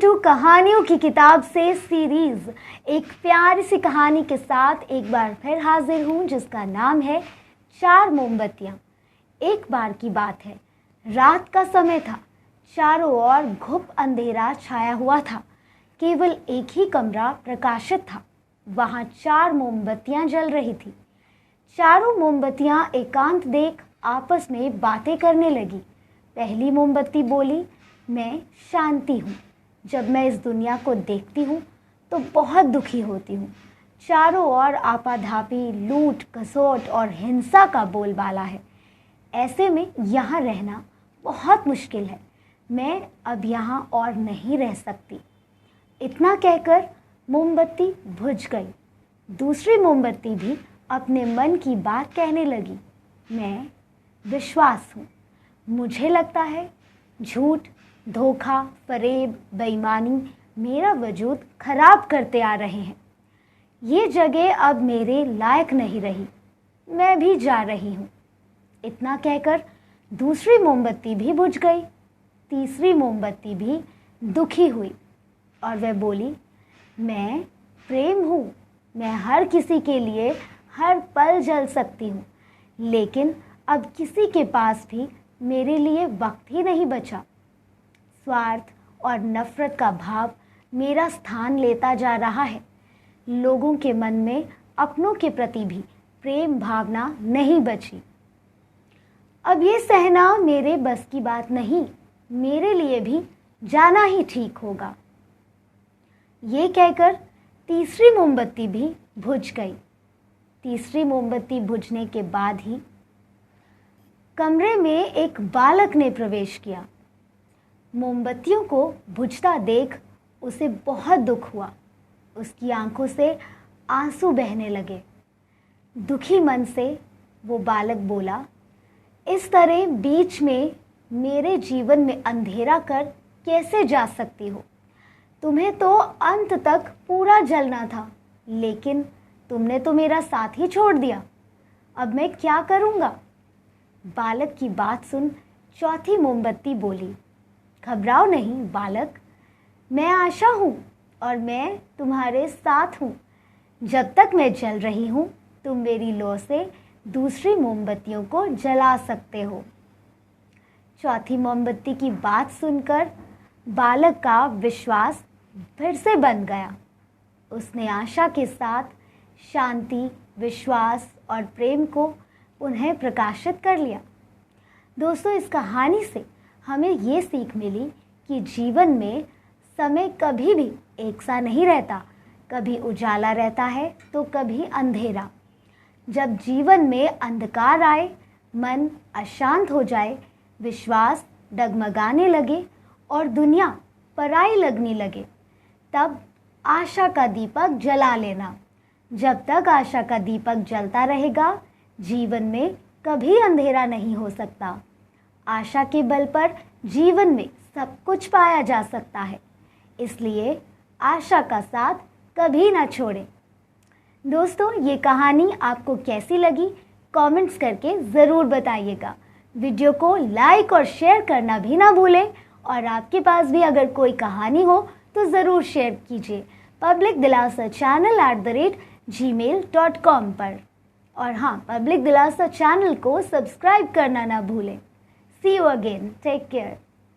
To कहानियों की किताब से सीरीज एक प्यारी सी कहानी के साथ एक बार फिर हाजिर हूँ, जिसका नाम है चार मोमबत्तियाँ। एक बार की बात है, रात का समय था। चारों ओर घुप अंधेरा छाया हुआ था। केवल एक ही कमरा प्रकाशित था। वहाँ चार मोमबत्तियाँ जल रही थी। चारों मोमबत्तियाँ एकांत देख आपस में बातें करने लगी। पहली मोमबत्ती बोली, मैं शांति हूँ। जब मैं इस दुनिया को देखती हूँ तो बहुत दुखी होती हूँ। चारों ओर आपाधापी, लूट खसोट और हिंसा का बोलबाला है। ऐसे में यहाँ रहना बहुत मुश्किल है। मैं अब यहाँ और नहीं रह सकती। इतना कहकर मोमबत्ती बुझ गई। दूसरी मोमबत्ती भी अपने मन की बात कहने लगी। मैं विश्वास हूँ। मुझे लगता है झूठ, धोखा, फरेब, बेईमानी मेरा वजूद खराब करते आ रहे हैं। ये जगह अब मेरे लायक नहीं रही। मैं भी जा रही हूँ। इतना कहकर दूसरी मोमबत्ती भी बुझ गई। तीसरी मोमबत्ती भी दुखी हुई और वह बोली, मैं प्रेम हूँ। मैं हर किसी के लिए हर पल जल सकती हूँ, लेकिन अब किसी के पास भी मेरे लिए वक्त ही नहीं बचा। स्वार्थ और नफरत का भाव मेरा स्थान लेता जा रहा है। लोगों के मन में अपनों के प्रति भी प्रेम भावना नहीं बची। अब ये सहना मेरे बस की बात नहीं। मेरे लिए भी जाना ही ठीक होगा। ये कहकर तीसरी मोमबत्ती भी बुझ गई। तीसरी मोमबत्ती बुझने के बाद ही कमरे में एक बालक ने प्रवेश किया। मोमबत्तियों को बुझता देख उसे बहुत दुख हुआ। उसकी आंखों से आंसू बहने लगे। दुखी मन से वो बालक बोला, इस तरह बीच में मेरे जीवन में अंधेरा कर कैसे जा सकती हो? तुम्हें तो अंत तक पूरा जलना था, लेकिन तुमने तो मेरा साथ ही छोड़ दिया। अब मैं क्या करूँगा? बालक की बात सुन चौथी मोमबत्ती बोली, घबराओ नहीं बालक, मैं आशा हूँ और मैं तुम्हारे साथ हूँ। जब तक मैं जल रही हूँ, तुम मेरी लौ से दूसरी मोमबत्तियों को जला सकते हो। चौथी मोमबत्ती की बात सुनकर बालक का विश्वास फिर से बन गया। उसने आशा के साथ शांति, विश्वास और प्रेम को उन्हें प्रकाशित कर लिया। दोस्तों, इस कहानी से हमें ये सीख मिली कि जीवन में समय कभी भी एक सा नहीं रहता। कभी उजाला रहता है तो कभी अंधेरा। जब जीवन में अंधकार आए, मन अशांत हो जाए, विश्वास डगमगाने लगे और दुनिया पराई लगने लगे, तब आशा का दीपक जला लेना। जब तक आशा का दीपक जलता रहेगा, जीवन में कभी अंधेरा नहीं हो सकता। आशा के बल पर जीवन में सब कुछ पाया जा सकता है। इसलिए आशा का साथ कभी ना छोड़ें। दोस्तों, ये कहानी आपको कैसी लगी कमेंट्स करके ज़रूर बताइएगा। वीडियो को लाइक और शेयर करना भी ना भूलें और आपके पास भी अगर कोई कहानी हो तो ज़रूर शेयर कीजिए पब्लिक दिलासा चैनल @gmail.com पर। और हाँ, पब्लिक दिलासा चैनल को सब्सक्राइब करना ना भूलें। See you again. Take care.